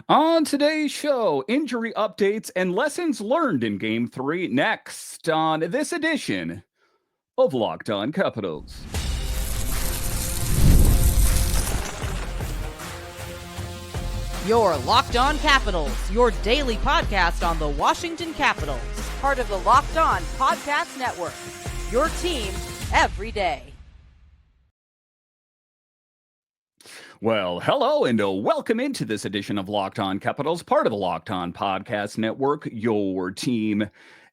On today's show, injury updates and lessons learned in Game 3 next on this edition of Locked On Capitals. Your Locked On Capitals, your daily podcast on the Washington Capitals. Part of the Locked On Podcast Network, your team every day. Well, hello and welcome into this edition of Locked On Capitals, part of the Locked On Podcast Network, your team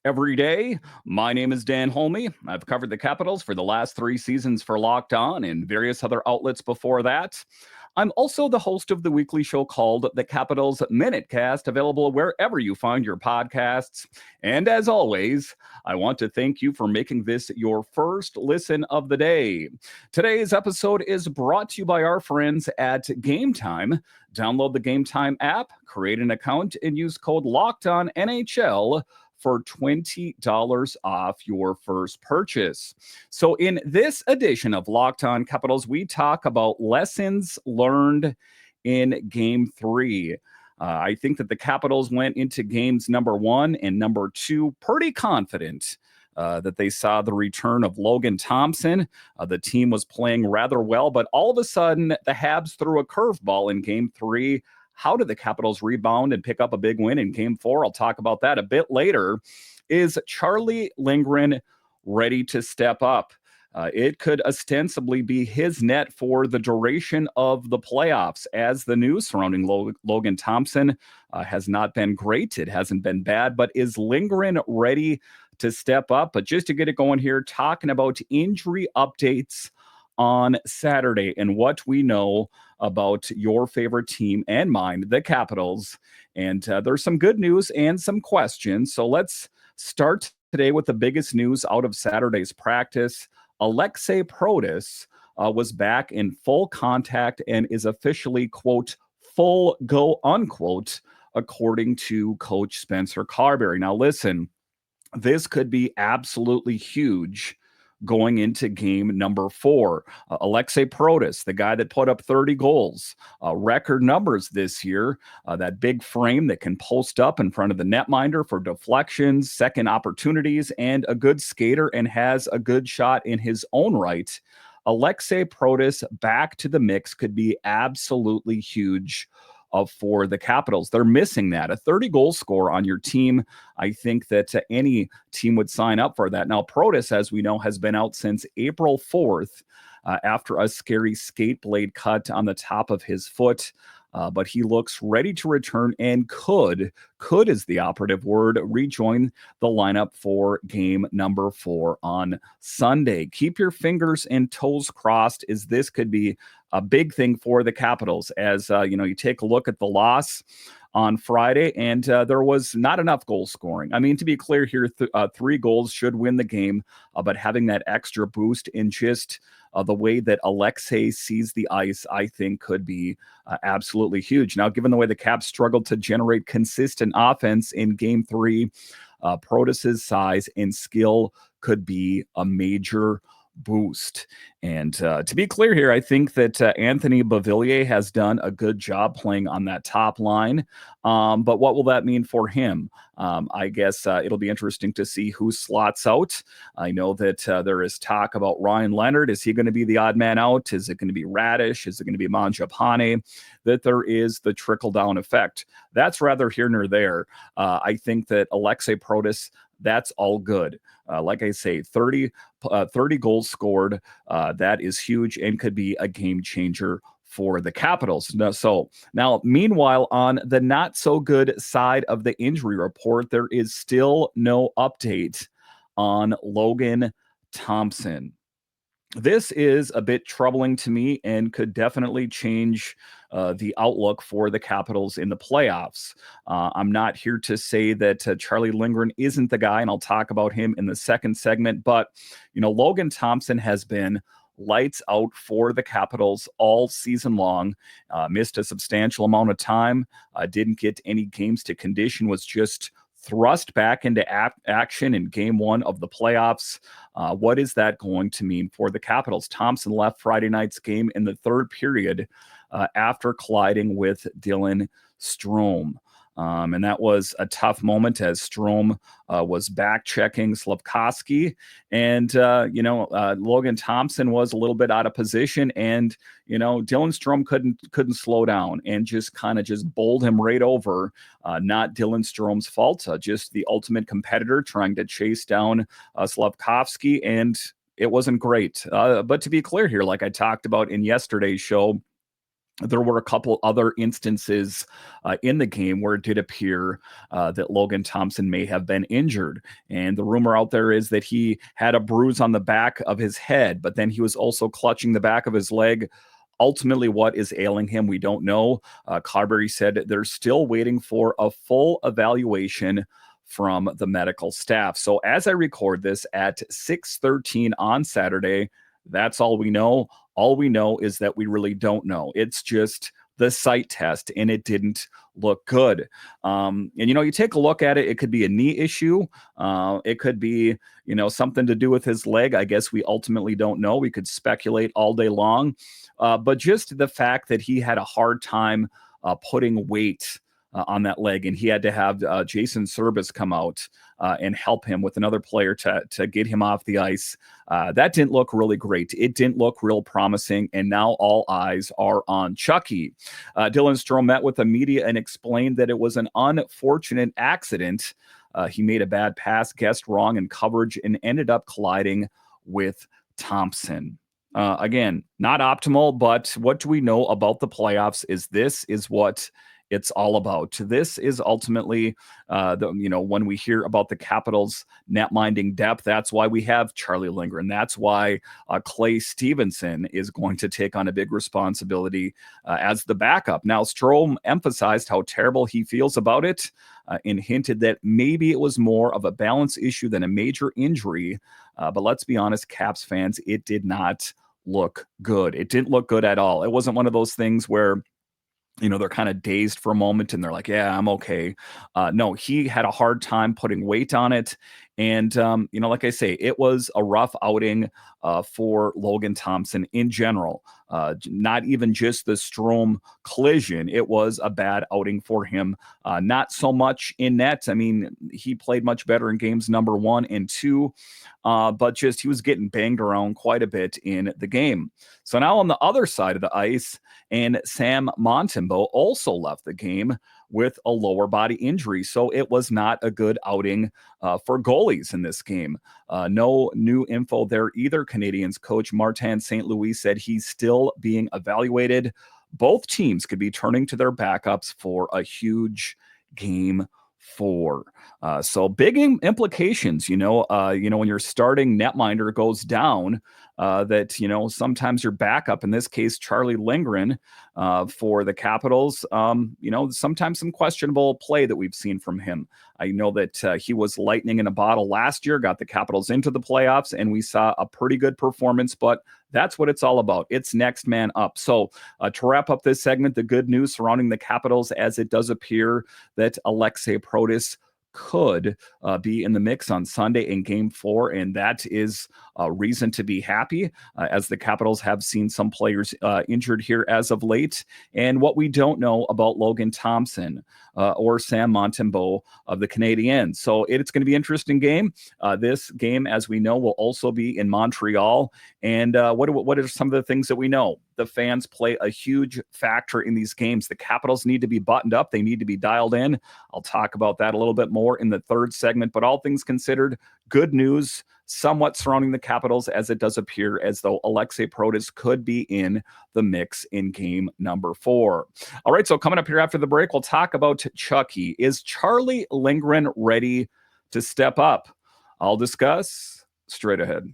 every day. My name is Dan Holme. I've covered the Capitals for the last 3 seasons for Locked On and various other outlets before that. I'm also the host of the weekly show called The Capitals Minutecast, available wherever you find your podcasts. And as always, I want to thank you for making this your first listen of the day. Today's episode is brought to you by our friends at Game Time. Download the Game Time app, create an account, and use code LOCKEDONNHL for $20 off your first purchase. So in this edition of Locked On Capitals, we talk about lessons learned in Game 3. I think that the Capitals went into games number 1 and number 2 pretty confident that they saw the return of Logan Thompson. The team was playing rather well, but all of a sudden, the Habs threw a curveball in Game 3. How did the Capitals rebound and pick up a big win in Game 4? I'll talk about that a bit later. Is Charlie Lindgren ready to step up? It could ostensibly be his net for the duration of the playoffs, as the news surrounding Logan Thompson has not been great. It hasn't been bad, but is Lindgren ready to step up? But just to get it going here, talking about injury updates on Saturday and what we know about your favorite team and mine, the Capitals. And there's some good news and some questions. So let's start today with the biggest news out of Saturday's practice. Aliaksei Protas was back in full contact and is officially, quote, full go, unquote, according to Coach Spencer Carbery. Now, listen, this could be absolutely huge going into game number 4. Aliaksei Protas, the guy that put up 30 goals, record numbers this year, that big frame that can post up in front of the netminder for deflections, second opportunities, and a good skater and has a good shot in his own right. Aliaksei Protas back to the mix could be absolutely huge for the Capitals. They're missing that. A 30-goal score on your team, I think that any team would sign up for that. Now, Protas, as we know, has been out since April 4th after a scary skate blade cut on the top of his foot. But he looks ready to return and could is the operative word, rejoin the lineup for game number 4 on Sunday. Keep your fingers and toes crossed, as this could be a big thing for the Capitals. As you take a look at the loss on Friday, and there was not enough goal scoring. I mean, to be clear here, 3 goals should win the game, but having that extra boost in just the way that Aliaksei sees the ice, I think could be absolutely huge. Now, given the way the Caps struggled to generate consistent offense in Game 3, Protas's size and skill could be a major boost. And to be clear here, I think that Anthony Beauvillier has done a good job playing on that top line. But what will that mean for him? I guess it'll be interesting to see who slots out. I know that there is talk about Ryan Leonard. Is he going to be the odd man out? Is it going to be Radish? Is it going to be Mangiapane? That there is the trickle-down effect. That's rather here nor there. I think that Aliaksei Protas, that's all good. Like I say, 30 goals scored. That is huge and could be a game changer for the Capitals. Now, meanwhile, on the not so good side of the injury report, there is still no update on Logan Thompson. This is a bit troubling to me and could definitely change the outlook for the Capitals in the playoffs. I'm not here to say that Charlie Lindgren isn't the guy, and I'll talk about him in the second segment, but Logan Thompson has been lights out for the Capitals all season long. Missed a substantial amount of time, didn't get any games to condition, was just thrust back into action in game one of the playoffs. What is that going to mean for the Capitals? Thompson left Friday night's game in the third period after colliding with Dylan Strome. And that was a tough moment as Strome was back checking Slafkovsky. And, Logan Thompson was a little bit out of position. And, Dylan Strome couldn't slow down and just kind of bowled him right over. Not Dylan Strome's fault, just the ultimate competitor trying to chase down Slafkovsky. And it wasn't great. But to be clear here, like I talked about in yesterday's show, there were a couple other instances in the game where it did appear that Logan Thompson may have been injured. And the rumor out there is that he had a bruise on the back of his head, but then he was also clutching the back of his leg. Ultimately, what is ailing him, we don't know. Carbery said they're still waiting for a full evaluation from the medical staff. So as I record this at 6:13 on Saturday, that's all we know. All we know is that we really don't know. It's just the sight test, and it didn't look good. And, you take a look at it, it could be a knee issue. It could be, something to do with his leg. I guess we ultimately don't know. We could speculate all day long. But just the fact that he had a hard time putting weight on that leg, and he had to have Jason Service come out and help him with another player to get him off the ice. That didn't look really great. It didn't look real promising, and now all eyes are on Chucky. Dylan Strome met with the media and explained that it was an unfortunate accident. He made a bad pass, guessed wrong in coverage, and ended up colliding with Thompson. Again, not optimal, but what do we know about the playoffs this is what it's all about. This is ultimately, when we hear about the Capitals' netminding depth, that's why we have Charlie Lindgren. That's why Clay Stevenson is going to take on a big responsibility as the backup. Now, Strome emphasized how terrible he feels about it and hinted that maybe it was more of a balance issue than a major injury. But let's be honest, Caps fans, it did not look good. It didn't look good at all. It wasn't one of those things where they're kind of dazed for a moment and they're like, yeah, I'm okay. No, he had a hard time putting weight on it. And, like I say, it was a rough outing for Logan Thompson in general. Not even just the Strome collision. It was a bad outing for him. Not so much in net. I mean, he played much better in games number 1 and 2, but just he was getting banged around quite a bit in the game. So now on the other side of the ice, and Sam Montembeault also left the game with a lower body injury. So it was not a good outing for goalies in this game. No new info there either. Canadiens coach Martin St. Louis said he's still being evaluated. Both teams could be turning to their backups for a huge game 4. So big implications, when your starting netminder goes down, that, sometimes your backup, in this case, Charlie Lindgren for the Capitals, sometimes some questionable play that we've seen from him. I know that he was lightning in a bottle last year, got the Capitals into the playoffs, and we saw a pretty good performance, but that's what it's all about. It's next man up. So to wrap up this segment, the good news surrounding the Capitals, as it does appear that Aliaksei Protas could be in the mix on Sunday in game 4, and that is a reason to be happy as the Capitals have seen some players injured here as of late. And what we don't know about Logan Thompson or Sam Montembeault of the Canadiens. So it's going to be an interesting game. This game, as we know, will also be in Montreal. And what are some of the things that we know? The fans play a huge factor in these games. The Capitals need to be buttoned up. They need to be dialed in. I'll talk about that a little bit more in the third segment, but all things considered, good news somewhat surrounding the Capitals, as it does appear as though Aliaksei Protas could be in the mix in game number 4. All right, so coming up here after the break, we'll talk about Chucky. Is Charlie Lindgren ready to step up? I'll discuss straight ahead.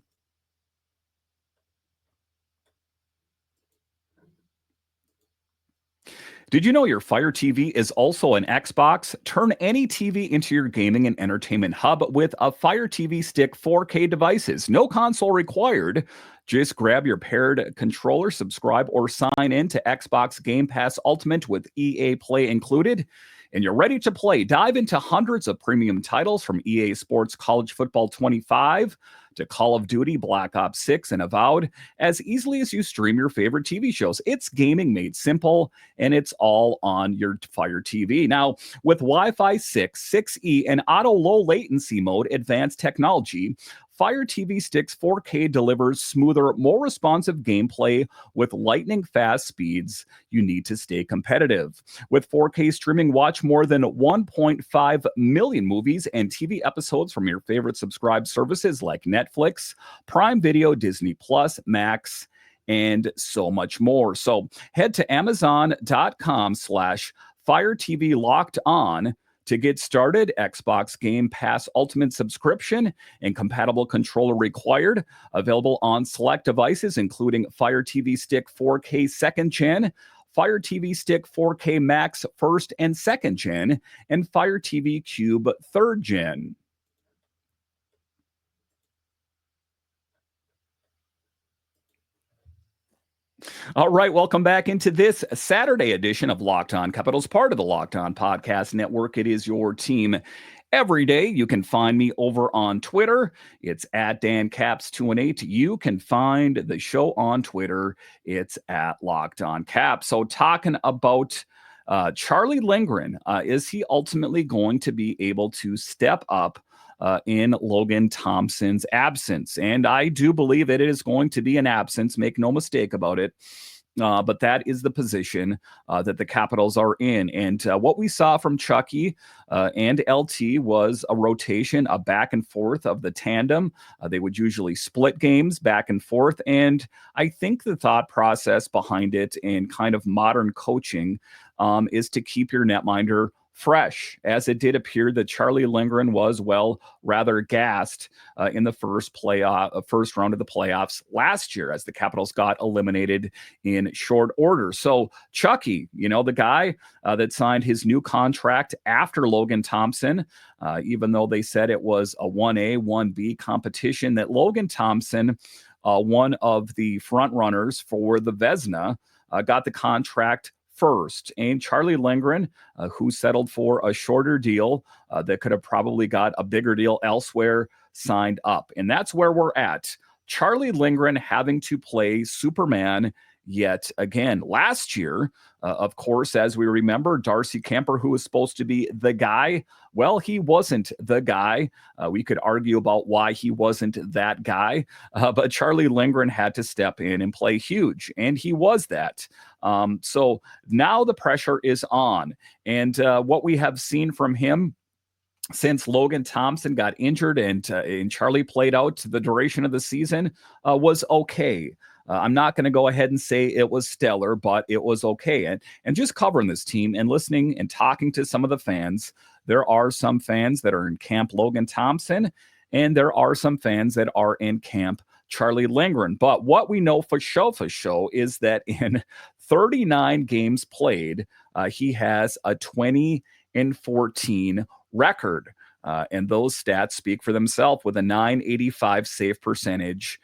Did you know your Fire TV is also an Xbox? Turn any TV into your gaming and entertainment hub with a Fire TV Stick 4K devices. No console required. Just grab your paired controller, subscribe, or sign in to Xbox Game Pass Ultimate with EA Play included, and you're ready to play. Dive into hundreds of premium titles from EA Sports College Football 25 to Call of Duty, Black Ops 6, and Avowed as easily as you stream your favorite TV shows. It's gaming made simple, and it's all on your Fire TV. Now, with Wi-Fi 6, 6E, and auto low latency mode advanced technology, Fire TV Stick's 4K delivers smoother, more responsive gameplay with lightning-fast speeds you need to stay competitive. With 4K streaming, watch more than 1.5 million movies and TV episodes from your favorite subscribed services like Netflix, Prime Video, Disney+, Max, and so much more. So head to Amazon.com/Fire TV Locked On to get started. Xbox Game Pass Ultimate subscription and compatible controller required. Available on select devices, including Fire TV Stick 4K 2nd Gen, Fire TV Stick 4K Max 1st and 2nd Gen, and Fire TV Cube 3rd Gen. All right, welcome back into this Saturday edition of Locked On Capitals, part of the Locked On Podcast Network. It is your team every day. You can find me over on Twitter. It's at DanCaps218. You can find the show on Twitter. It's at Locked On Caps. So talking about Charlie Lindgren, is he ultimately going to be able to step up in Logan Thompson's absence? And I do believe it is going to be an absence, make no mistake about it. But that is the position that the Capitals are in. And what we saw from Chucky and LT was a rotation, a back and forth of the tandem. They would usually split games back and forth. And I think the thought process behind it in kind of modern coaching is to keep your netminder fresh, as it did appear that Charlie Lindgren was, well, rather gassed in the first round of the playoffs last year as the Capitals got eliminated in short order. So Chucky, the guy that signed his new contract after Logan Thompson, even though they said it was a 1A, 1B competition, that Logan Thompson, one of the front runners for the Vezina, got the contract first. And Charlie Lindgren, who settled for a shorter deal that could have probably got a bigger deal elsewhere, signed up. And that's where we're at. Charlie Lindgren having to play Superman yet again. Last year, of course, as we remember, Darcy Kemper, who was supposed to be the guy, well, he wasn't the guy. We could argue about why he wasn't that guy, but Charlie Lindgren had to step in and play huge, and he was that. So now the pressure is on, and what we have seen from him since Logan Thompson got injured and Charlie played out the duration of the season was okay. I'm not going to go ahead and say it was stellar, but it was okay. And just covering this team and listening and talking to some of the fans, there are some fans that are in camp Logan Thompson, and there are some fans that are in camp Charlie Lindgren. But what we know for show is that in 39 games played, he has a 20-14 record. And those stats speak for themselves, with a .985 save percentage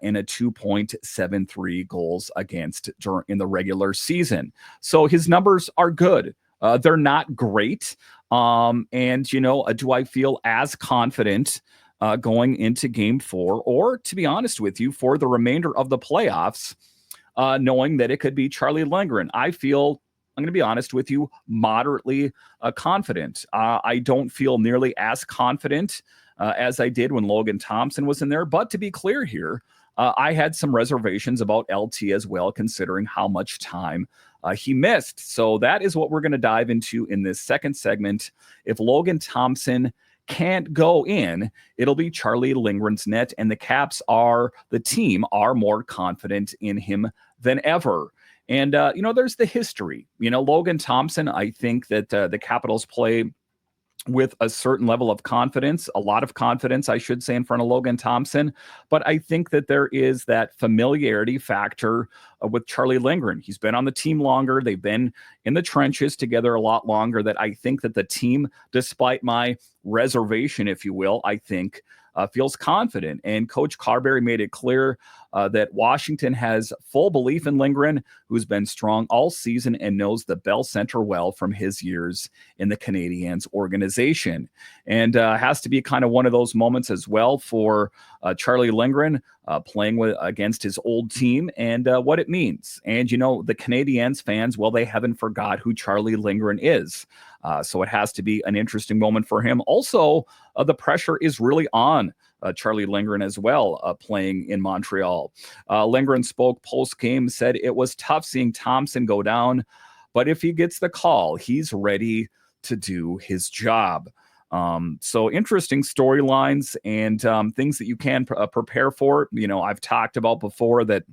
and a 2.73 goals against in the regular season. So his numbers are good. They're not great. And, do I feel as confident going into game 4, or, to be honest with you, for the remainder of the playoffs, knowing that it could be Charlie Lindgren? I feel, I'm going to be honest with you, moderately confident. I don't feel nearly as confident as I did when Logan Thompson was in there. But to be clear here, I had some reservations about LT as well, considering how much time he missed. So that is what we're going to dive into in this second segment. If Logan Thompson can't go in, it'll be Charlie Lindgren's net, and the Caps the team are more confident in him than ever. And, there's the history. Logan Thompson, I think that the Capitals play with a certain level of confidence, a lot of confidence, I should say, in front of Logan Thompson. But I think that there is that familiarity factor with Charlie Lindgren. He's been on the team longer. They've been in the trenches together a lot longer, that I think that the team, despite my reservation, if you will, I think feels confident. And Coach Carbery made it clear that Washington has full belief in Lindgren, who's been strong all season and knows the Bell Center well from his years in the Canadiens organization. And has to be kind of one of those moments as well for Charlie Lindgren playing against his old team and what it means. And, you know, the Canadiens fans, well, they haven't forgot who Charlie Lindgren is. So it has to be an interesting moment for him. Also, the pressure is really on Charlie Lindgren as well, playing in Montreal. Lindgren spoke post-game, said it was tough seeing Thompson go down, but if he gets the call, he's ready to do his job. So interesting storylines and things that you can prepare for. You know, I've talked about before that,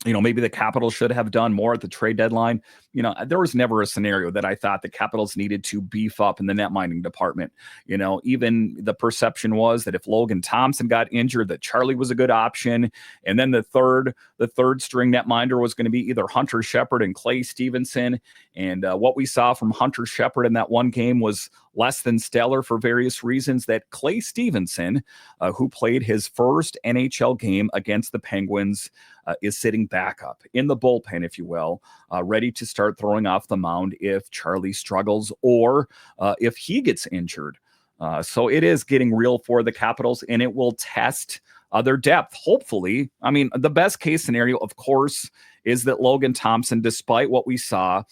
you know, maybe the Capitals should have done more at the trade deadline. You know, there was never a scenario that I thought the Capitals needed to beef up in the netminding department. You know, even the perception was that if Logan Thompson got injured, that Charlie was a good option. And then the third string netminder was going to be either Hunter Shepard and Clay Stevenson. And what we saw from Hunter Shepard in that one game was less than stellar for various reasons. That Clay Stevenson, who played his first NHL game against the Penguins, is sitting back up in the bullpen, if you will, ready to start throwing off the mound if Charlie struggles or if he gets injured. So it is getting real for the Capitals, and it will test their depth, hopefully. I mean, the best case scenario, of course, is that Logan Thompson, despite what we saw,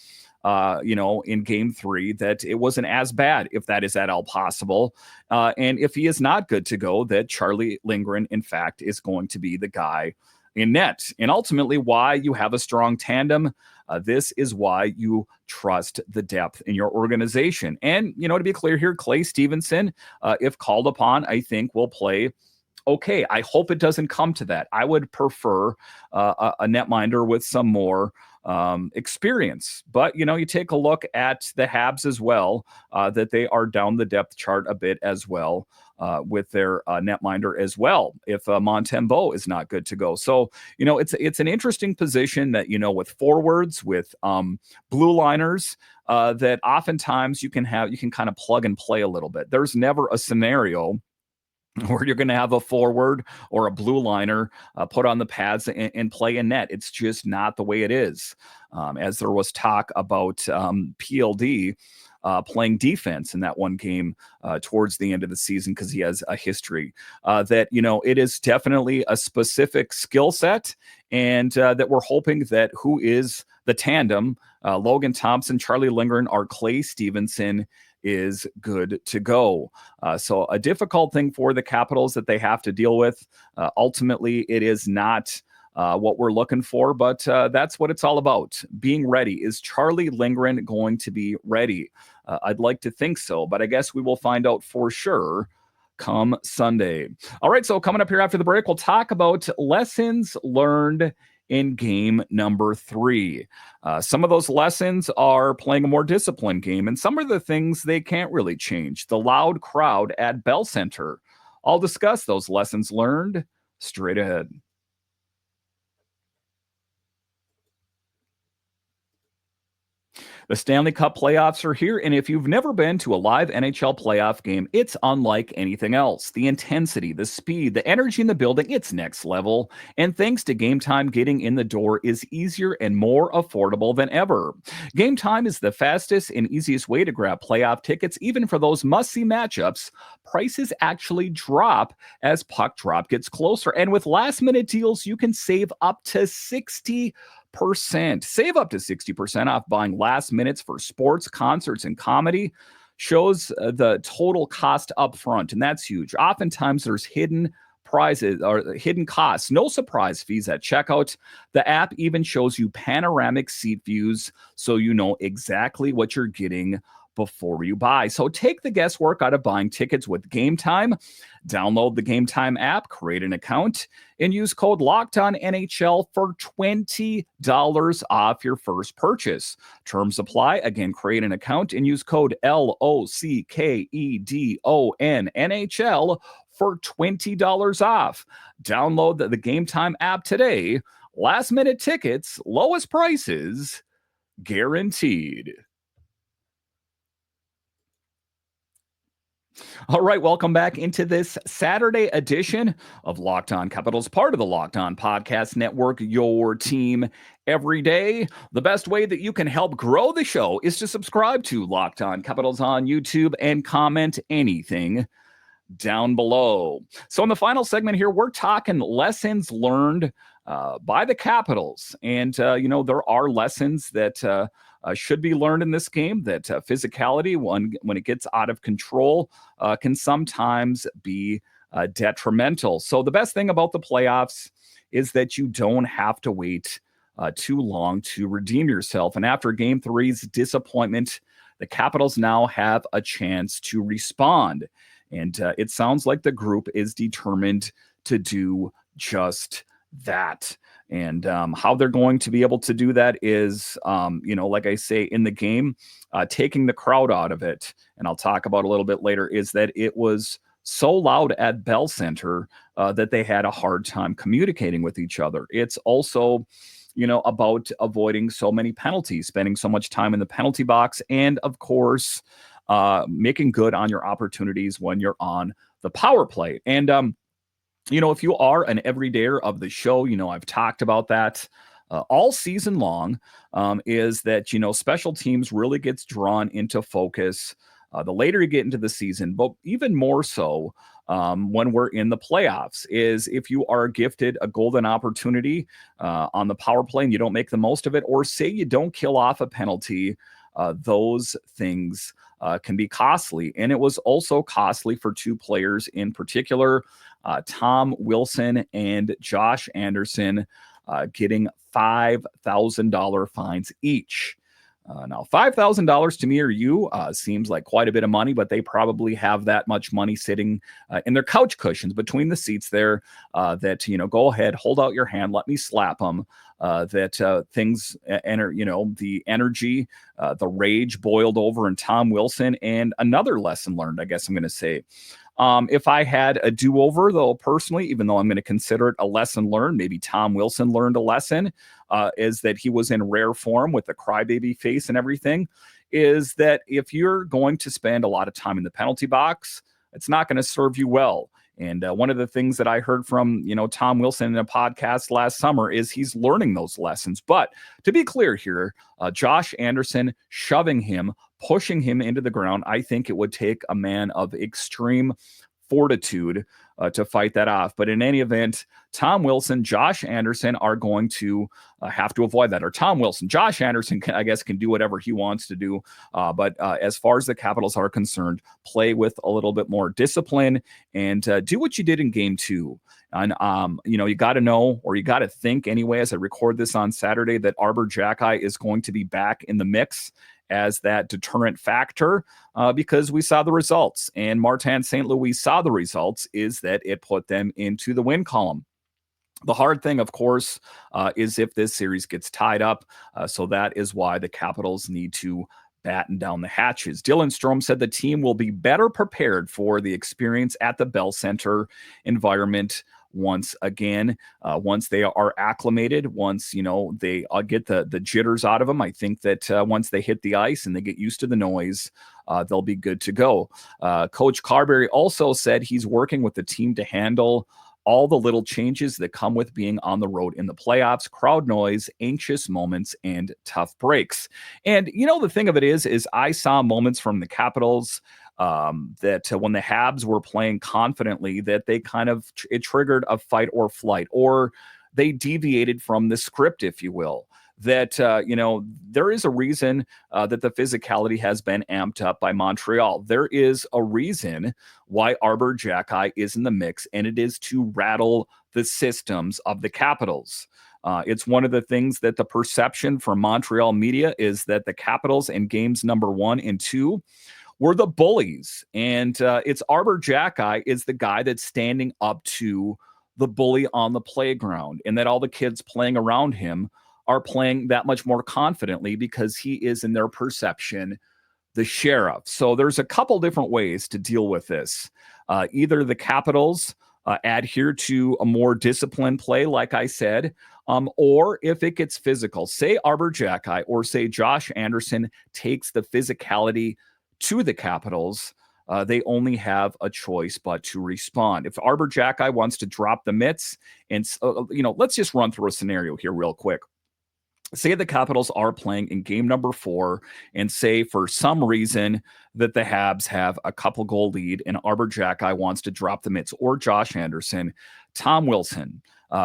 you know, in game 3, that it wasn't as bad, if that is at all possible. And if he is not good to go, that Charlie Lindgren, in fact, is going to be the guy in net. And ultimately, why you have a strong tandem. This is why you trust the depth in your organization. And, you know, to be clear here, Clay Stevenson, if called upon, I think will play okay. I hope it doesn't come to that. I would prefer a netminder with some more experience. But, you know, you take a look at the Habs as well, that they are down the depth chart a bit as well. With their netminder as well, if Montembeault is not good to go. So, you know, it's an interesting position that, you know, with forwards, with blue liners, that oftentimes you can kind of plug and play a little bit. There's never a scenario where you're going to have a forward or a blue liner put on the pads and play in net. It's just not the way it is. As there was talk about PLD playing defense in that one game towards the end of the season because he has a history that, you know, it is definitely a specific skill set, and that we're hoping that who is the tandem, Logan Thompson, Charlie Lindgren, or Clay Stevenson, is good to go. So a difficult thing for the Capitals that they have to deal with. Ultimately, it is not what we're looking for, but that's what it's all about. Being ready. Is Charlie Lindgren going to be ready? I'd like to think so, but I guess we will find out for sure come Sunday. All right, so coming up here after the break, we'll talk about lessons learned in game number 3. Some of those lessons are playing a more disciplined game, and some of the things they can't really change. The loud crowd at Bell Center. I'll discuss those lessons learned straight ahead. The Stanley Cup playoffs are here, and if you've never been to a live NHL playoff game, it's unlike anything else. The intensity, the speed, the energy in the building, it's next level. And thanks to Game Time, getting in the door is easier and more affordable than ever. Game Time is the fastest and easiest way to grab playoff tickets, even for those must-see matchups. Prices actually drop as puck drop gets closer, and with last-minute deals, you can save up to 60%. Save up to 60% off buying last minutes for sports, concerts, and comedy. Shows the total cost up front, and that's huge. Oftentimes there's hidden prizes or hidden costs, no surprise fees at checkout. The app even shows you panoramic seat views, so you know exactly what you're getting before you buy. So take the guesswork out of buying tickets with Game Time. Download the Game Time app, create an account, and use code LOCKEDONNHL for $20 off your first purchase. Terms apply. Again, create an account and use code LOCKEDONNHL for $20 off. Download the Game Time app today. Last minute tickets, lowest prices, guaranteed. All right, welcome back into this Saturday edition of Locked On Capitals, part of the Locked On Podcast Network, your team every day. The best way that you can help grow the show is to subscribe to Locked On Capitals on YouTube and comment anything down below. So in the final segment here, we're talking lessons learned by the Capitals. And, there are lessons that should be learned in this game, that physicality, when it gets out of control, can sometimes be detrimental. So the best thing about the playoffs is that you don't have to wait too long to redeem yourself. And after Game 3's disappointment, the Capitals now have a chance to respond. And it sounds like the group is determined to do just that. And how they're going to be able to do that is, like I say in the game, taking the crowd out of it. And I'll talk about a little bit later, is that it was so loud at Bell Center that they had a hard time communicating with each other. It's also, about avoiding so many penalties, spending so much time in the penalty box, and of course, making good on your opportunities when you're on the power play. And, if you are an everydayer of the show, I've talked about that all season long, is that, special teams really gets drawn into focus the later you get into the season, but even more so when we're in the playoffs, is if you are gifted a golden opportunity on the power play and you don't make the most of it, or say you don't kill off a penalty, those things can be costly. And it was also costly for two players in particular, Tom Wilson and Josh Anderson, getting $5,000 fines each. Now, $5,000 to me or you seems like quite a bit of money, but they probably have that much money sitting in their couch cushions between the seats there that, go ahead, hold out your hand, let me slap them. Things enter, the energy, the rage boiled over in Tom Wilson. And another lesson learned, I guess I'm going to say, if I had a do-over, though, personally, even though I'm going to consider it a lesson learned, maybe Tom Wilson learned a lesson, is that he was in rare form with the crybaby face and everything, is that if you're going to spend a lot of time in the penalty box, it's not going to serve you well. And one of the things that I heard from, Tom Wilson in a podcast last summer is he's learning those lessons. But to be clear here, Josh Anderson shoving him, pushing him into the ground, I think it would take a man of extreme fortitude to fight that off. But in any event, Tom Wilson, Josh Anderson are going to have to avoid that. Or Tom Wilson, Josh Anderson, can do whatever he wants to do. But as far as the Capitals are concerned, play with a little bit more discipline and do what you did in Game 2. And, you got to know, or you got to think anyway, as I record this on Saturday, that Arbor Jacki is going to be back in the mix as that deterrent factor because we saw the results. And Martin St. Louis saw the results, is that it put them into the win column. The hard thing, of course, is if this series gets tied up. So that is why the Capitals need to batten down the hatches. Dylan Strome said the team will be better prepared for the experience at the Bell Center environment once again, once they are acclimated, once, they get the jitters out of them. I think that once they hit the ice and they get used to the noise, they'll be good to go. Coach Carbery also said he's working with the team to handle all the little changes that come with being on the road in the playoffs, crowd noise, anxious moments, and tough breaks. And, the thing of it is I saw moments from the Capitals that when the Habs were playing confidently, that they it triggered a fight or flight, or they deviated from the script, if you will. That, there is a reason that the physicality has been amped up by Montreal. There is a reason why Arbor Jacki is in the mix, and it is to rattle the systems of the Capitals. It's one of the things that the perception from Montreal media is that the Capitals in games number 1 and 2 were the bullies. And it's Arbor Jacki is the guy that's standing up to the bully on the playground, and that all the kids playing around him are playing that much more confidently because he is, in their perception, the sheriff. So there's a couple different ways to deal with this. Either the Capitals adhere to a more disciplined play, like I said, or if it gets physical, say Arbor Jacki or say Josh Anderson takes the physicality to the Capitals, they only have a choice but to respond. If Arbor Jacki wants to drop the mitts and, let's just run through a scenario here real quick. Say the Capitals are playing in game number 4 and say for some reason that the Habs have a couple goal lead and Arbor Jacki wants to drop the mitts, or Josh Anderson, Tom Wilson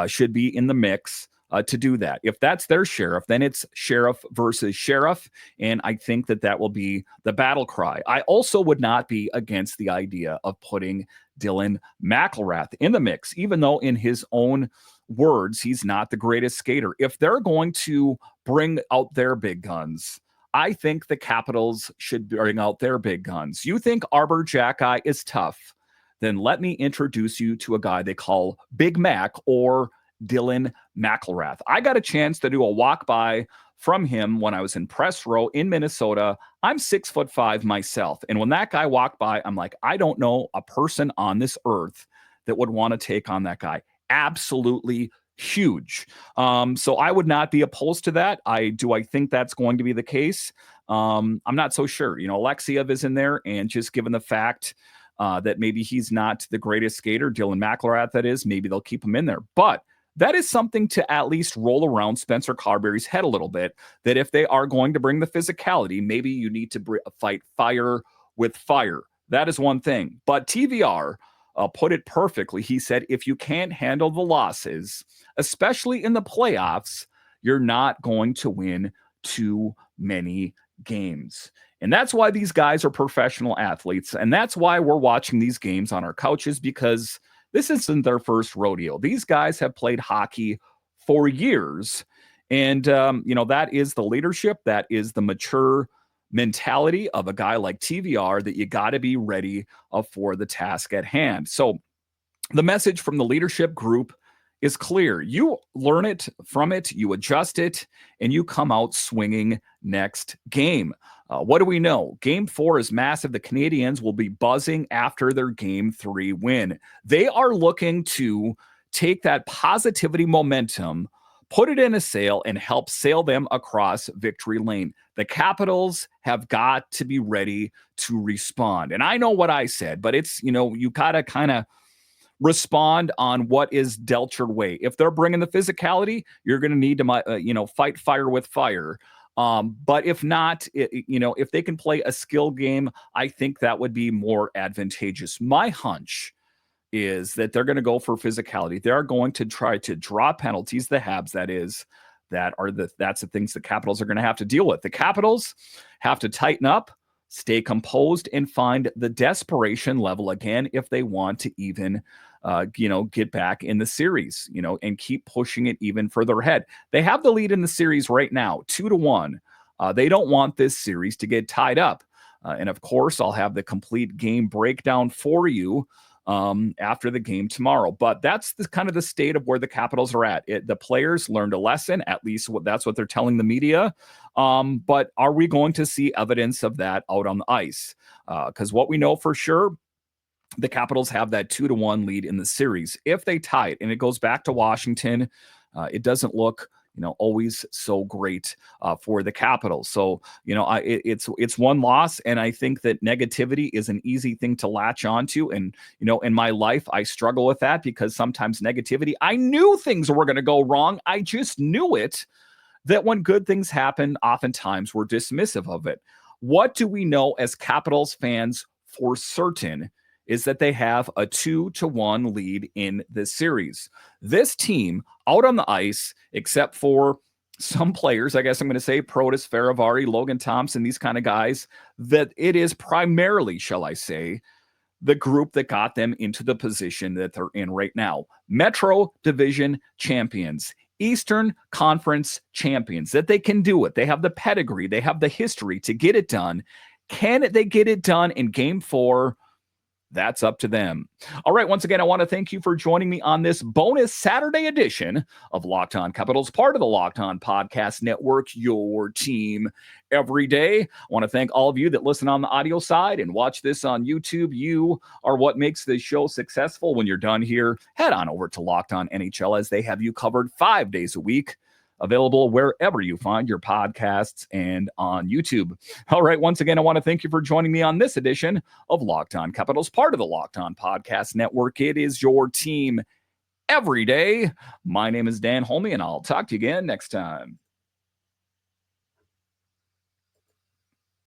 should be in the mix to do that. If that's their sheriff, then it's sheriff versus sheriff, and I think that will be the battle cry. I also would not be against the idea of putting Dylan McIlrath in the mix, even though in his own words, he's not the greatest skater. If they're going to bring out their big guns, I think the Capitals should bring out their big guns. You think Arbor Jacki is tough? Then let me introduce you to a guy they call Big Mac, or Dylan McIlrath. I got a chance to do a walk-by from him when I was in press row in Minnesota. I'm 6'5" myself. And when that guy walked by, I'm like, I don't know a person on this earth that would want to take on that guy. Absolutely huge. So I would not be opposed to that. I think that's going to be the case. I'm not so sure. Alexiev is in there, and just given the fact that maybe he's not the greatest skater, Dylan McIlrath, that is, maybe they'll keep him in there. But that is something to at least roll around Spencer Carbery's head a little bit, that if they are going to bring the physicality, maybe you need to fight fire with fire. That is one thing. But TVR put it perfectly. He said, if you can't handle the losses, especially in the playoffs, you're not going to win too many games. And that's why these guys are professional athletes. And that's why we're watching these games on our couches, because this isn't their first rodeo. These guys have played hockey for years. And, that is the leadership. That is the mature mentality of a guy like TVR, that you got to be ready for the task at hand. So the message from the leadership group is clear. You learn it from it, you adjust it, and you come out swinging next game. What do we know? Game 4 is massive. The Canadiens will be buzzing after their Game 3 win. They are looking to take that positivity momentum, put it in a sail, and help sail them across victory lane. The Capitals have got to be ready to respond. And I know what I said, but it's, you got to kind of respond on what is dealt your way. If they're bringing the physicality, you're going to need to, fight fire with fire. But if not, if they can play a skill game, I think that would be more advantageous. My hunch is that they're going to go for physicality. They're going to try to draw penalties, the Habs, that's the things the Capitals are going to have to deal with. The Capitals have to tighten up, stay composed, and find the desperation level again if they want to even get back in the series, and keep pushing it even further ahead. They have the lead in the series right now, 2-1. They don't want this series to get tied up. And of course, I'll have the complete game breakdown for you after the game tomorrow. But that's kind of the state of where the Capitals are at. The players learned a lesson, at least that's what they're telling the media. But are we going to see evidence of that out on the ice? Because what we know for sure, the Capitals have that 2-1 lead in the series. If they tie it and it goes back to Washington, it doesn't look always so great for the Capitals. So, it's one loss, and I think that negativity is an easy thing to latch onto. And, in my life, I struggle with that, because sometimes negativity, I knew things were going to go wrong. I just knew it, that when good things happen, oftentimes we're dismissive of it. What do we know as Capitals fans for certain is that they have a 2-1 lead in this series. This team out on the ice, except for some players, I guess I'm going to say Protas, Faravari, Logan Thompson, these kind of guys, that it is primarily, shall I say, the group that got them into the position that they're in right now. Metro Division champions, Eastern Conference champions, that they can do it. They have the pedigree. They have the history to get it done. Can they get it done in Game 4? That's up to them. All right. Once again, I want to thank you for joining me on this bonus Saturday edition of Locked On Capitals, part of the Locked On Podcast Network, your team every day. I want to thank all of you that listen on the audio side and watch this on YouTube. You are what makes this show successful. When you're done here, head on over to Locked On NHL, as they have you covered 5 days a week. available wherever you find your podcasts and on YouTube. All right, once again, I want to thank you for joining me on this edition of Locked On Capitals, part of the Locked On Podcast Network. It is your team every day. My name is Dan Holme, and I'll talk to you again next time.